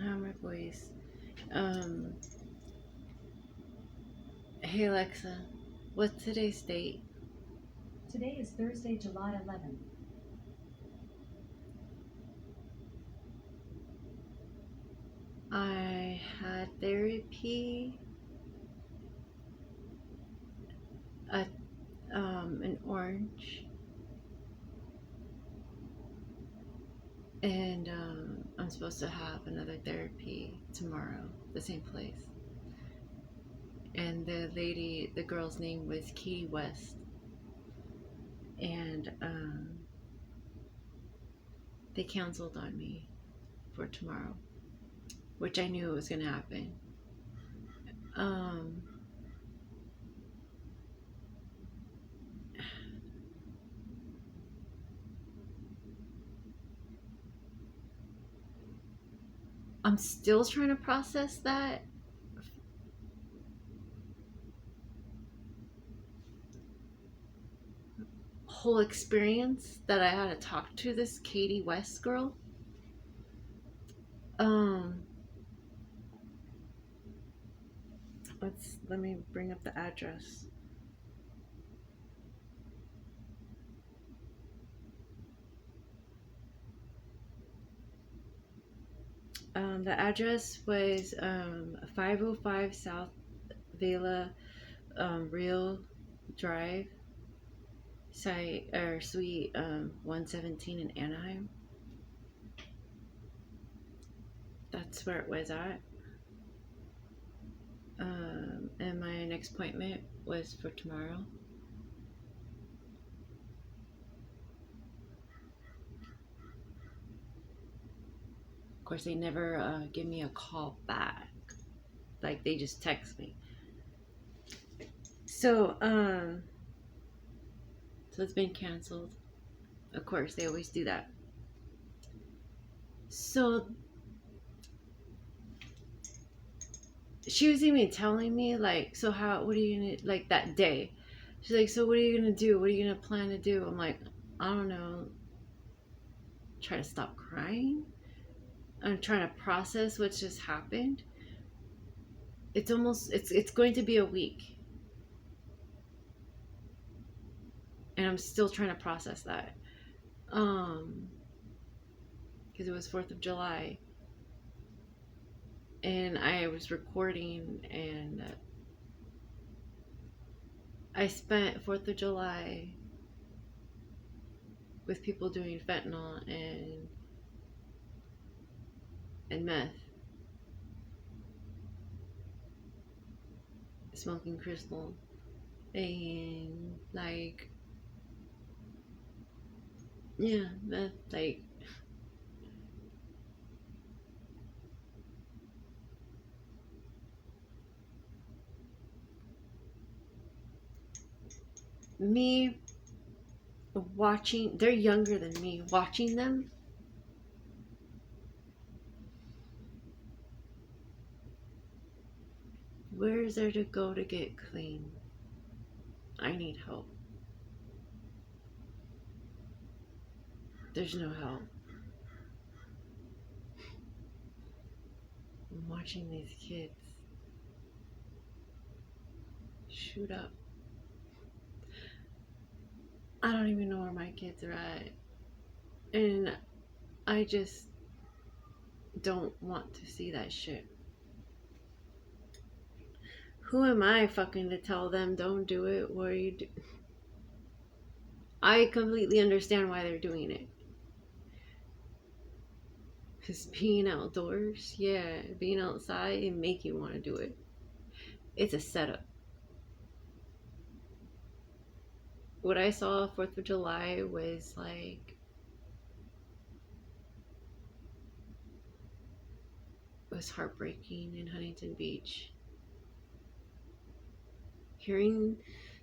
How my voice. Hey Alexa, what's today's date? Today is Thursday, July 11th. I had therapy at in Orange, and I'm supposed to have another therapy tomorrow, the same place. And the girl's name was Katie West, and they canceled on me for tomorrow, which I knew was gonna happen. I'm still trying to process that. Whole experience that I had to talk to this Katie West girl. Let me bring up the address. The address was 505 South Vela Real Drive, site or suite 117 in Anaheim. That's where it was at. And my next appointment was for tomorrow. Of course, they never give me a call back. Like, they just text me. So it's been canceled. Of course, they always do that. So she was even telling me, like, so what are you gonna, like, that day, she's like, so what are you gonna do? What are you gonna plan to do? I'm like, I don't know. Try to stop crying. I'm trying to process what just happened. It's going to be a week, and I'm still trying to process that, because it was 4th of July, and I was recording, and I spent 4th of July with people doing fentanyl and meth, smoking crystal, and like, yeah, meth, like, me watching, they're younger than me, watching them, where is there to go to get clean? I need help. There's no help. I'm watching these kids shoot up. I don't even know where my kids are at, and I just don't want to see that shit. Who am I fucking to tell them don't do it? What are you do? I completely understand why they're doing it. Because being outdoors, yeah, being outside, it make you want to do it. It's a setup. What I saw 4th of July was like, was heartbreaking in Huntington Beach. Hearing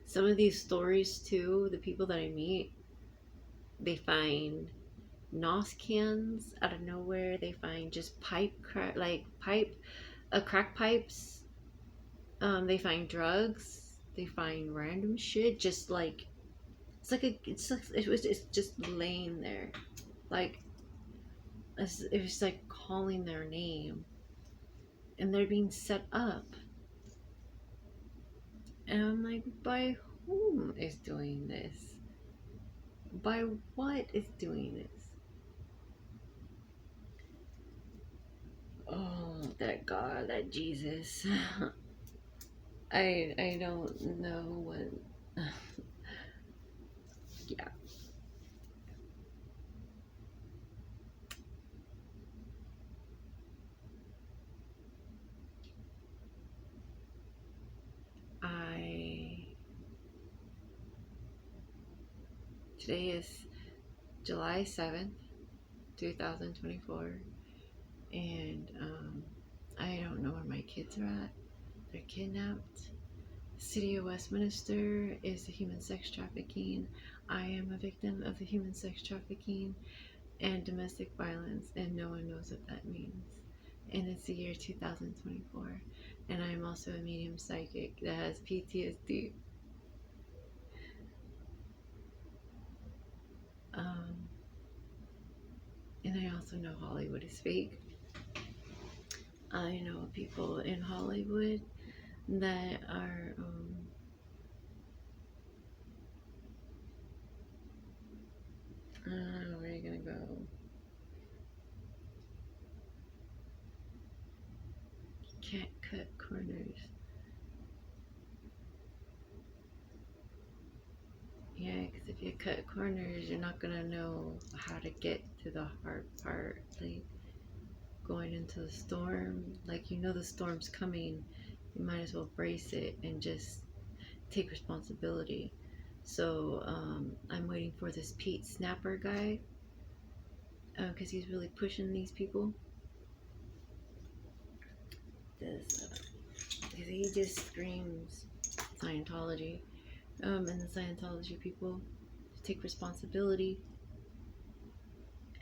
some of these stories too, the people that I meet, they find NOS cans out of nowhere. They find just crack pipes. They find drugs. They find random shit. Just like it's just laying there, like It was like calling their name, and they're being set up. And I'm like, by whom is doing this? By what is doing this? Oh, that God, that Jesus. I don't know what. Yeah, I. Today is July 7th, 2024, and I don't know where my kids are at. They're kidnapped. The city of Westminster is the human sex trafficking. I am a victim of the human sex trafficking and domestic violence, and no one knows what that means. And it's the year 2024, and I am also a medium psychic that has PTSD. Um, and I also know Hollywood is fake. I know people in Hollywood that are I don't know where you're gonna go. You can't cut corners. Yeah, because if you cut corners, you're not gonna know how to get to the hard part. Like going into the storm, like you know the storm's coming, you might as well brace it and just take responsibility. So I'm waiting for this Pete Snapper guy because he's really pushing these people. Because he just screams Scientology, and the Scientology people take responsibility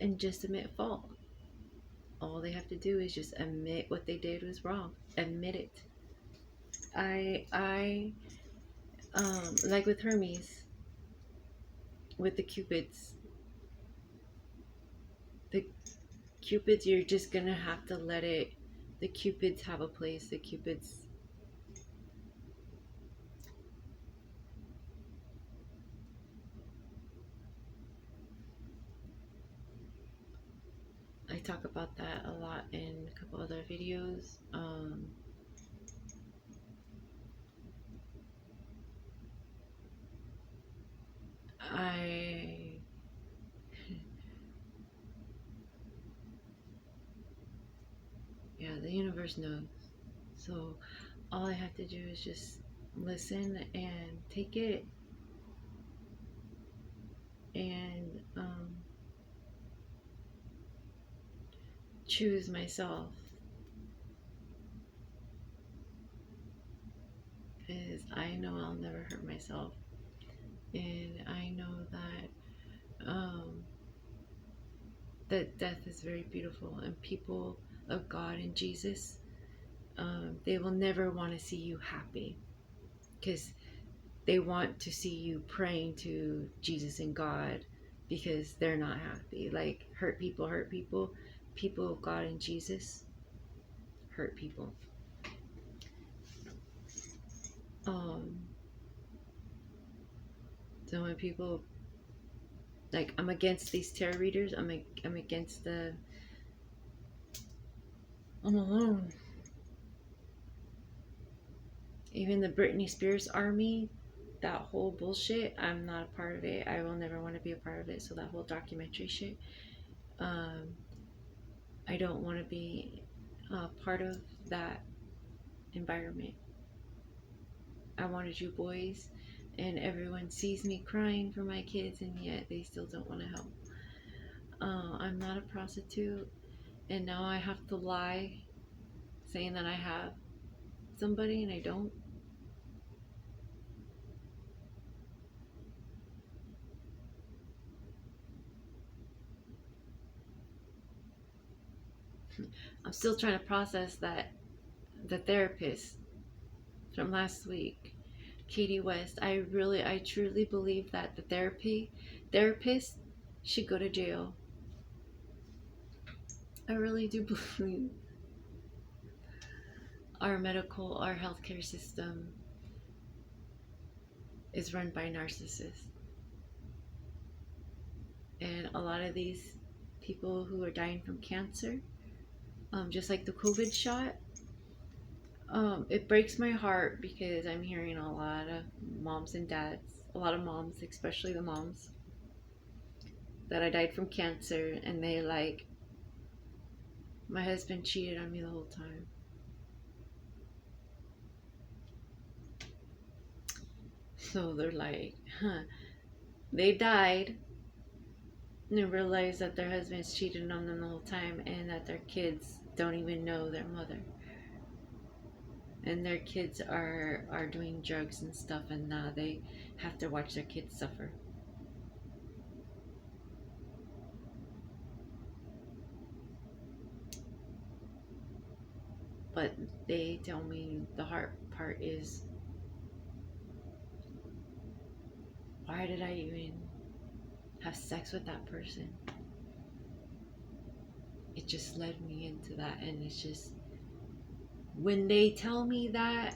and just admit fault. All they have to do is just admit what they did was wrong. Admit it. I like with Hermes, with the Cupids. The Cupids, you're just gonna have to let it. The Cupids have a place. The Cupids. I talk about that a lot in a couple other videos. I yeah, the universe knows. So all I have to do is just listen and take it and choose myself, because I know I'll never hurt myself, and I know that death is very beautiful, and people of God and Jesus, they will never want to see you happy because they want to see you praying to Jesus and God because they're not happy. Like hurt people hurt people. People of God and Jesus hurt people. Um, so when people like, I'm against these tarot readers. I'm against the. I'm alone. Even the Britney Spears army, that whole bullshit. I'm not a part of it. I will never want to be a part of it. So that whole documentary shit. Um, I don't want to be part of that environment. I wanted you boys, and everyone sees me crying for my kids, and yet they still don't want to help. I'm not a prostitute, and now I have to lie saying that I have somebody and I don't. I'm still trying to process that the therapist from last week, Katie West, I truly believe that the therapist should go to jail. I really do believe our healthcare system is run by narcissists. And a lot of these people who are dying from cancer, just like the COVID shot, it breaks my heart because I'm hearing a lot of moms and dads, a lot of moms, especially the moms that I died from cancer, and they like, my husband cheated on me the whole time. So they're like, huh, they died and realize that their husband's cheated on them the whole time and that their kids don't even know their mother. And their kids are doing drugs and stuff, and now they have to watch their kids suffer. But they tell me the hard part is, why did I even have sex with that person? It just led me into that. And it's just, when they tell me that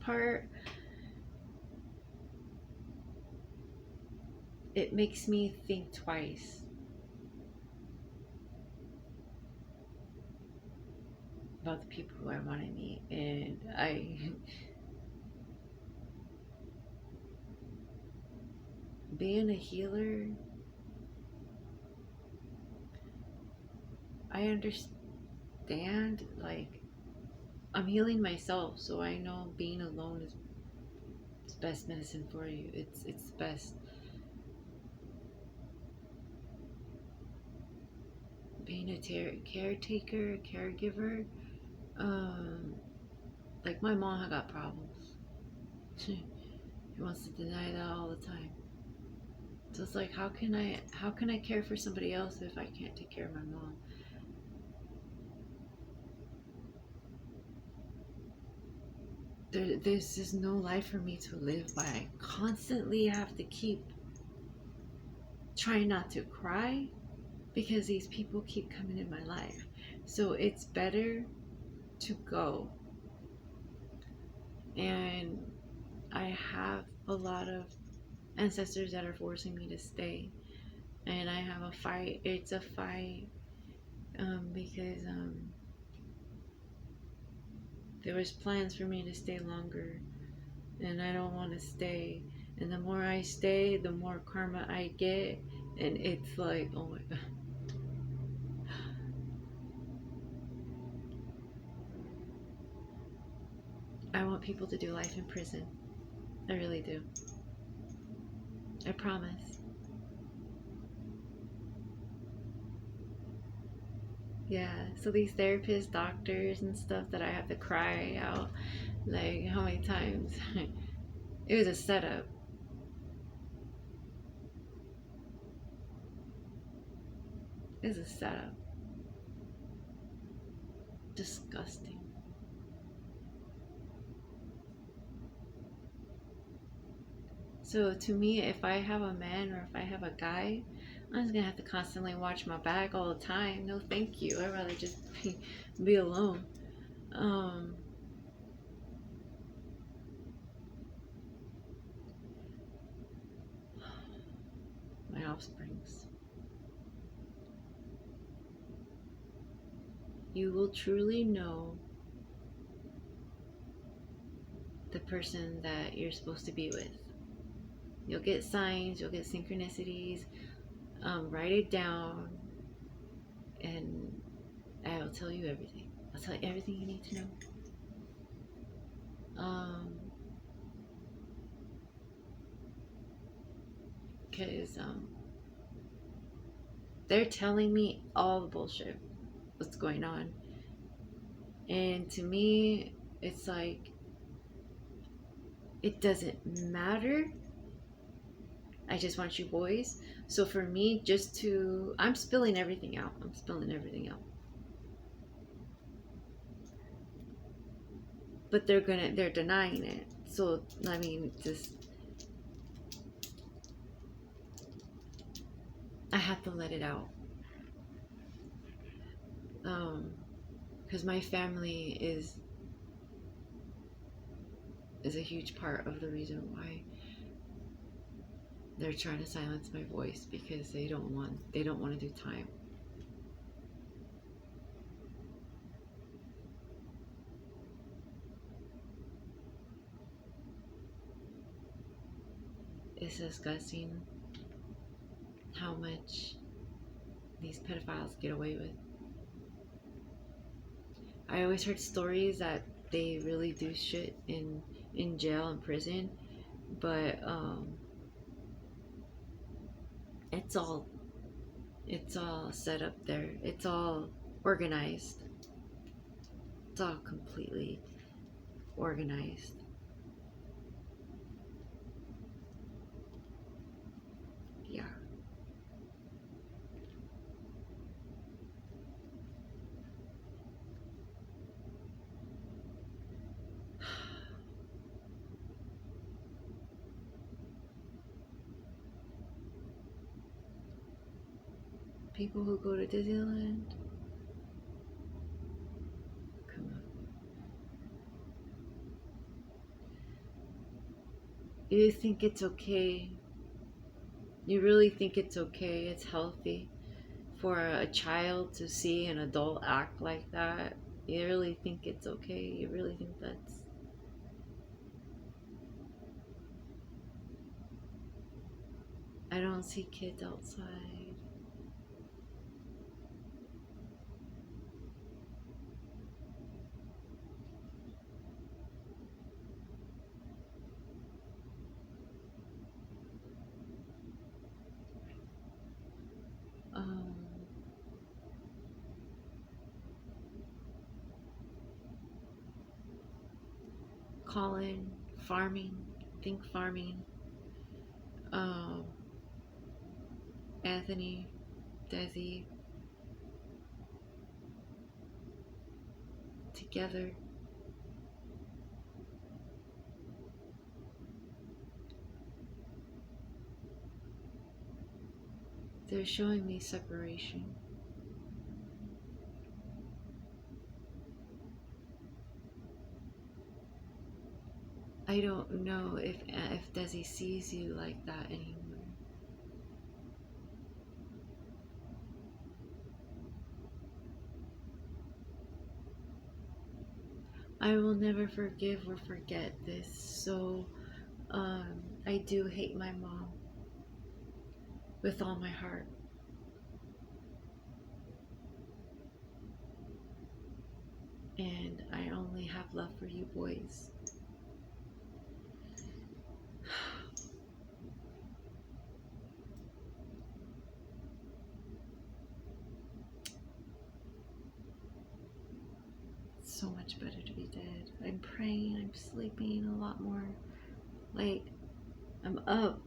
part, it makes me think twice about the people who I want to meet. And being a healer, I understand, like, I'm healing myself, so I know being alone is best medicine for you. It's best. Being a caretaker, caregiver, like my mom had got problems. She wants to deny that all the time. So it's like, how can I care for somebody else if I can't take care of my mom? There's just no life for me to live by. I constantly have to keep trying not to cry because these people keep coming in my life. So it's better to go. And I have a lot of ancestors that are forcing me to stay. And I have a fight. It's a fight because there was plans for me to stay longer, and I don't want to stay. And the more I stay, the more karma I get, and it's like, oh my god. I want people to do life in prison. I really do. I promise. Yeah, so these therapists, doctors, and stuff that I have to cry out, like, how many times? It was a setup. It was a setup. Disgusting. So to me, if I have a man or if I have a guy, I'm just gonna have to constantly watch my back all the time. No, thank you. I'd rather just be alone. My offsprings. You will truly know the person that you're supposed to be with. You'll get signs, you'll get synchronicities. Write it down, and I'll tell you everything. I'll tell you everything you need to know. Because they're telling me all the bullshit, what's going on. And to me, it's like, it doesn't matter. I just want you boys. So for me, I'm spilling everything out. But they're denying it. So, I mean, just, I have to let it out. Because my family is a huge part of the reason why they're trying to silence my voice, because they don't want to do time. It's disgusting how much these pedophiles get away with. I always heard stories that they really do shit in jail and prison, but it's all set up there. It's all organized. It's all completely organized. Yeah. People who go to Disneyland, come on. You think it's okay? You really think it's okay? It's healthy for a child to see an adult act like that? You really think it's okay? You really think that's... I don't see kids outside. Um, Colin, farming, think farming. Um, Anthony, Desi, together. They're showing me separation. I don't know if Desi sees you like that anymore. I will never forgive or forget this. So, I do hate my mom with all my heart. And I only have love for you boys. It's so much better to be dead. I'm praying, I'm sleeping a lot more. Like, I'm up,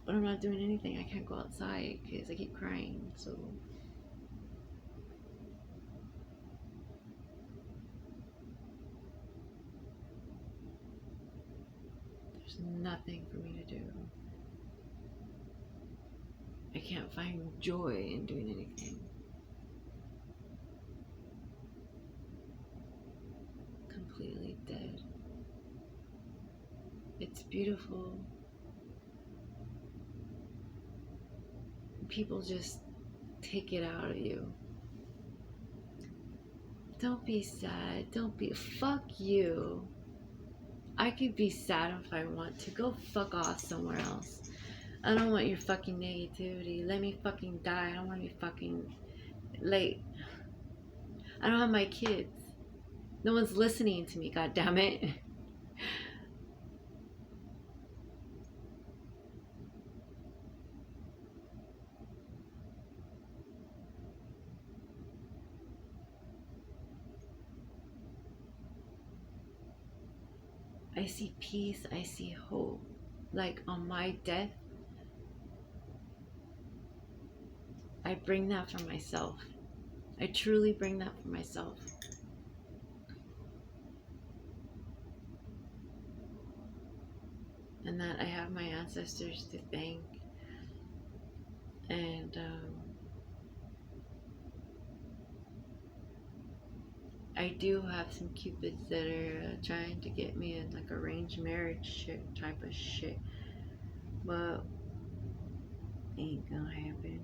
but I'm not doing anything. I can't go outside because I keep crying. So there's nothing for me to do. I can't find joy in doing anything. Completely dead. It's beautiful. People just take it out of you. Don't be sad. Don't be... Fuck you. I could be sad if I want to. Go fuck off somewhere else. I don't want your fucking negativity. Let me fucking die. I don't want to be fucking late. I don't have my kids. No one's listening to me, god damn it. I see peace. I see hope. Like on my death, I bring that for myself. I truly bring that for myself. And that I have my ancestors to thank And I do have some cupids that are trying to get me in like arranged marriage shit type of shit, but ain't gonna happen.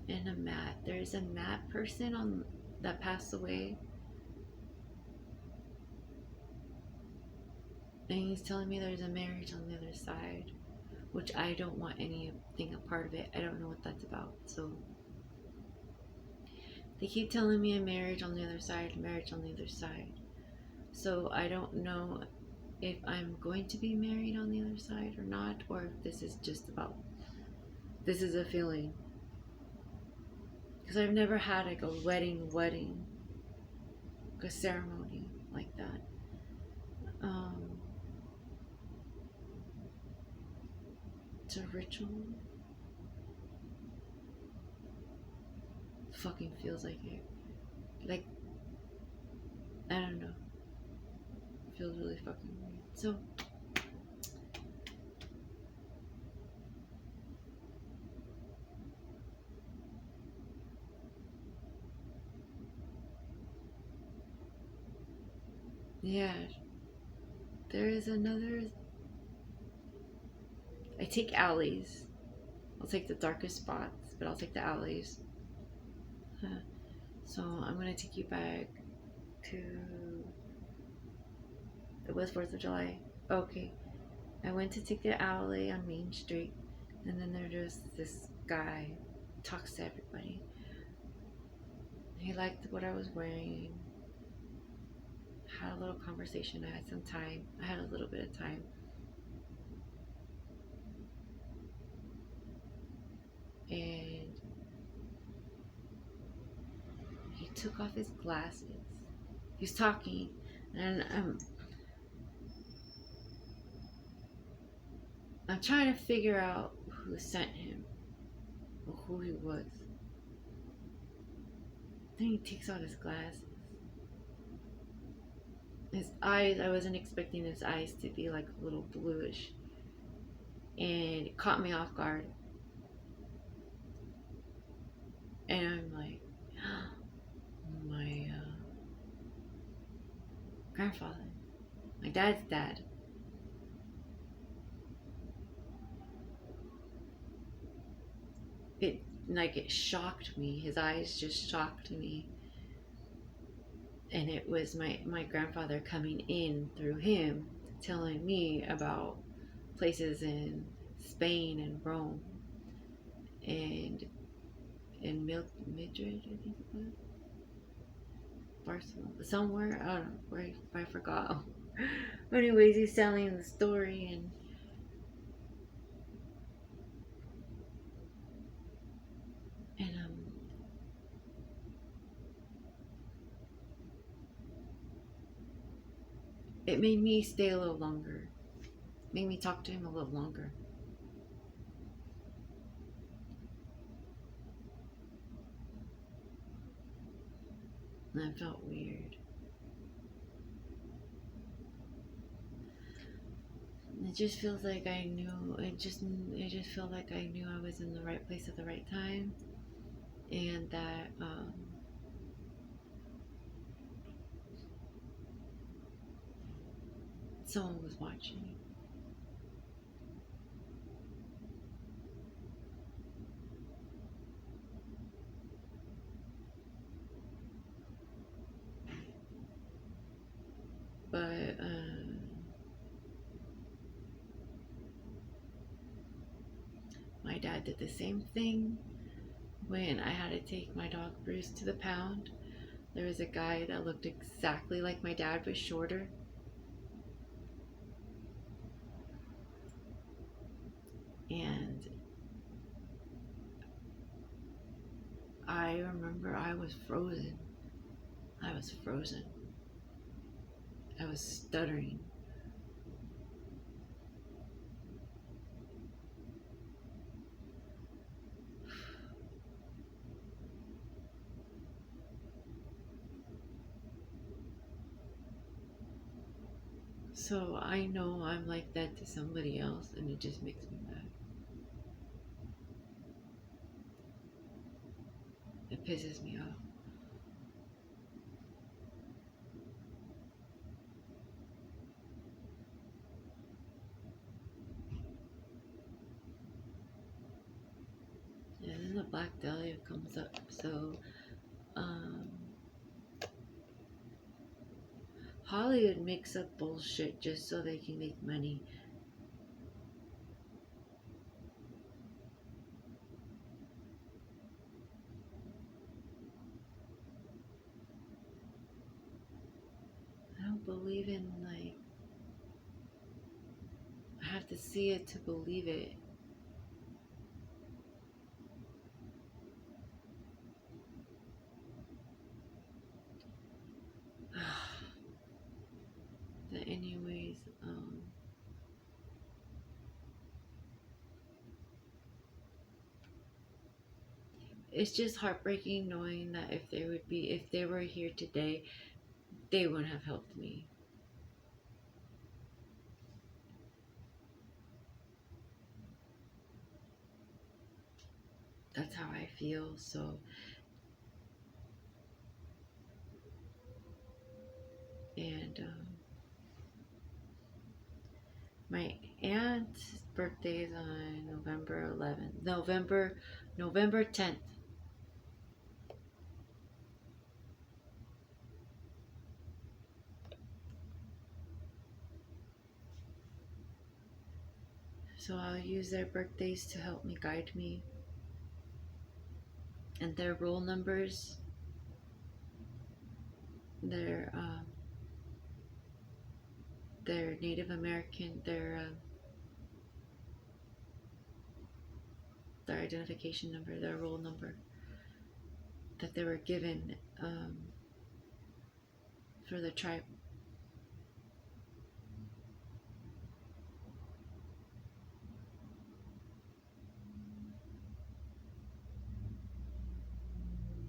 And there's a Matt person on that passed away, and he's telling me there's a marriage on the other side, which I don't want anything a part of it. I don't know what that's about. So they keep telling me a marriage on the other side, marriage on the other side. So I don't know if I'm going to be married on the other side or not, or if this is just about, this is a feeling. Because I've never had like a wedding, like a ceremony like that. It's a ritual. Fucking feels like it. Like, I don't know. It feels really fucking weird. So, yeah. There is another. I take alleys. I'll take the darkest spots, but I'll take the alleys. Huh. So I'm gonna take you back to. It was 4th of July. Okay. I went to take the alley on Main Street, and then there's this guy talks to everybody. He liked what I was wearing. Had a little conversation. I had some time. I had a little bit of time. And he took off his glasses. He's talking, and I'm trying to figure out who sent him or who he was. Then he takes out his glasses. His eyes, I wasn't expecting his eyes to be like a little bluish. And it caught me off guard. And I'm like, my grandfather, my dad's dad. It shocked me. His eyes just shocked me. And it was my grandfather coming in through him, telling me about places in Spain and Rome and in Madrid, I think it was. Barcelona, somewhere, I don't know, where I forgot. But anyways, he's telling the story, and it made me stay a little longer. Made me talk to him a little longer. And I felt weird. It just feels like I knew. It just felt like I knew I was in the right place at the right time, and that someone was watching me. But my dad did the same thing when I had to take my dog Bruce to the pound. There was a guy that looked exactly like my dad but shorter. And I remember I was frozen. I was frozen. I was stuttering. So I know I'm like that to somebody else, and it just makes me mad. It pisses me off. Yeah, then the Black Dahlia comes up. So, um, Hollywood makes up bullshit just so they can make money. I don't believe in, like, I have to see it to believe it. But anyways, it's just heartbreaking knowing that if they were here today, they wouldn't have helped me. That's how I feel. So, and my aunt's birthday is on November 11th. November 10th. So I'll use their birthdays to help me guide me, and their roll numbers, their their Native American, their identification number, their roll number that they were given for the tribe.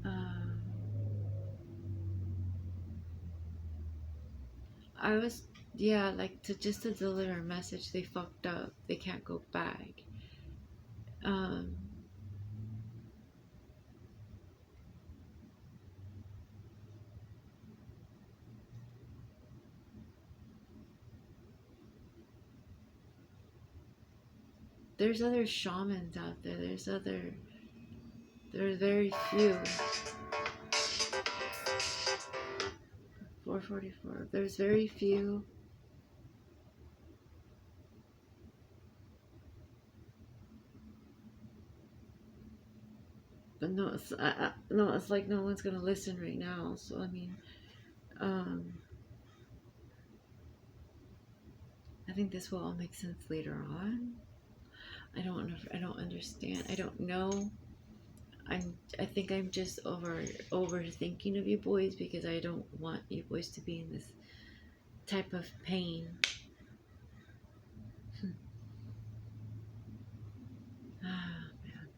Um, I was, yeah, like to deliver a message. They fucked up. They can't go back. Um, there's other shamans out there. There's very few. 444. There's very few. But no, no, it's like no one's gonna listen right now. So I mean, um, I think this will all make sense later on. I don't understand. I don't know. I think I'm just overthinking of you boys because I don't want you boys to be in this type of pain. Ah, man.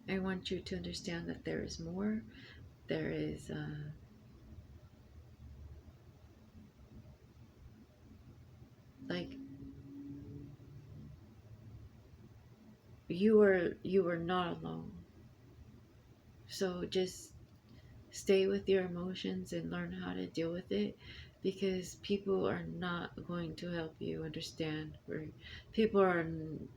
I want you to understand that there is more. There is like you were not alone. So just stay with your emotions and learn how to deal with it, because people are not going to help you understand, or people are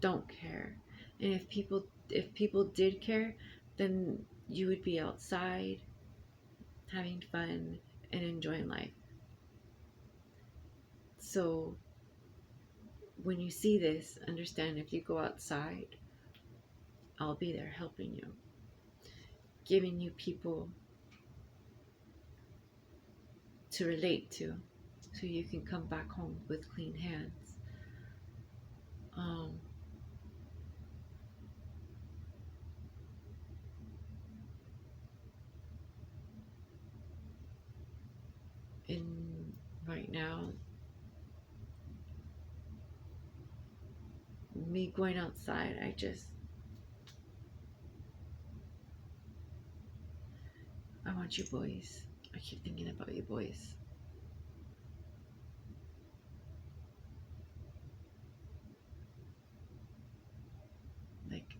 don't care. And if people did care, then you would be outside having fun and enjoying life. So when you see this, understand, if you go outside, I'll be there helping you, giving you people to relate to, so you can come back home with clean hands. Um, and right now, me going outside, I just want you boys. I keep thinking about you boys. Like,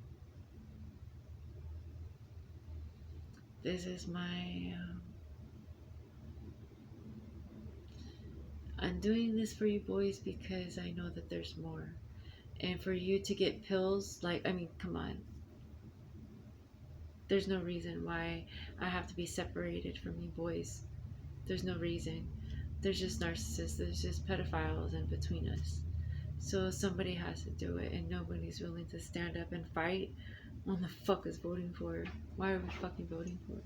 this is my. I'm doing this for you boys because I know that there's more. And for you to get pills, like, I mean, come on. There's no reason why I have to be separated from you boys. There's no reason. There's just narcissists, there's just pedophiles in between us. So somebody has to do it, and nobody's willing to stand up and fight. What the fuck is voting for? Why are we fucking voting for it?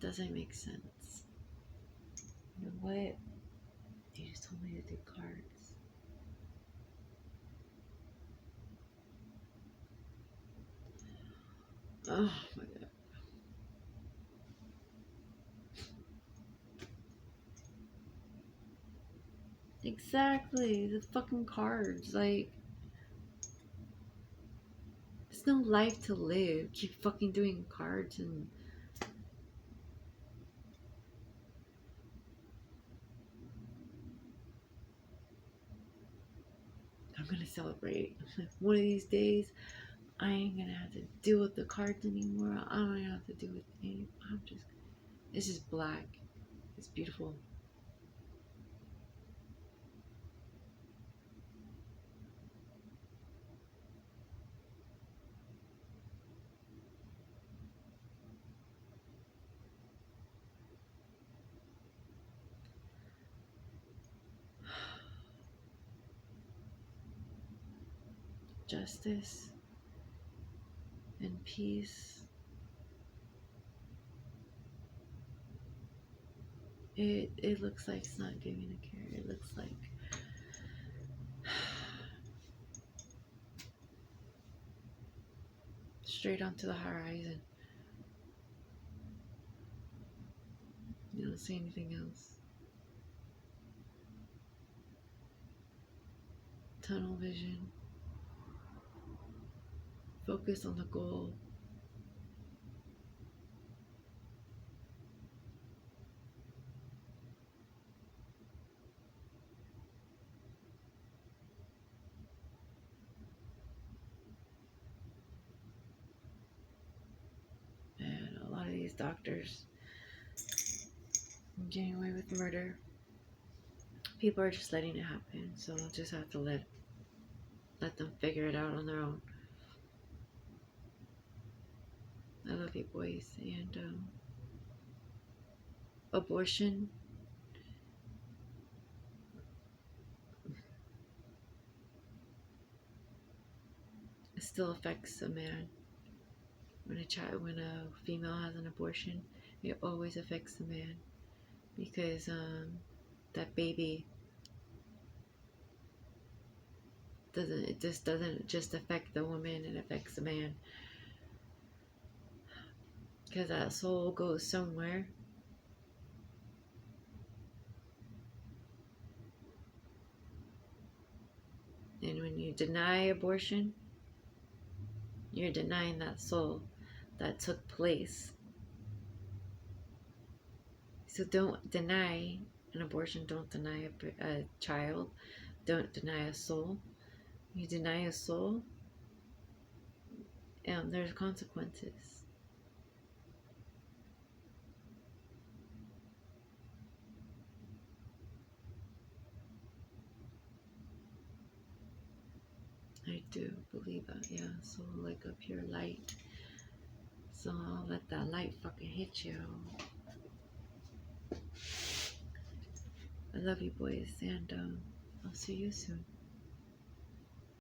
Doesn't make sense. You know what? You just told me to do cards. Oh my god. Exactly, the fucking cards. Like, there's no life to live. Keep fucking doing cards and. I'm gonna celebrate. One of these days, I ain't gonna have to deal with the cards anymore. I don't have to deal with any. I'm just. It's just black. It's beautiful. Justice and peace. It looks like it's not giving a care. It looks like straight onto the horizon. You don't see anything else. Tunnel vision. Focus on the goal. And a lot of these doctors getting away with murder. People are just letting it happen, so I'll just have to let them figure it out on their own. I love you boys, and abortion still affects a man. When a female has an abortion, it always affects the man because that baby doesn't just affect the woman, it affects the man because that soul goes somewhere. And when you deny abortion, you're denying that soul that took place. So don't deny an abortion, don't deny a child, don't deny a soul. You deny a soul, and there's consequences. I do believe that, yeah. So like a pure light. So I'll let that light fucking hit you. I love you boys, and I'll see you soon.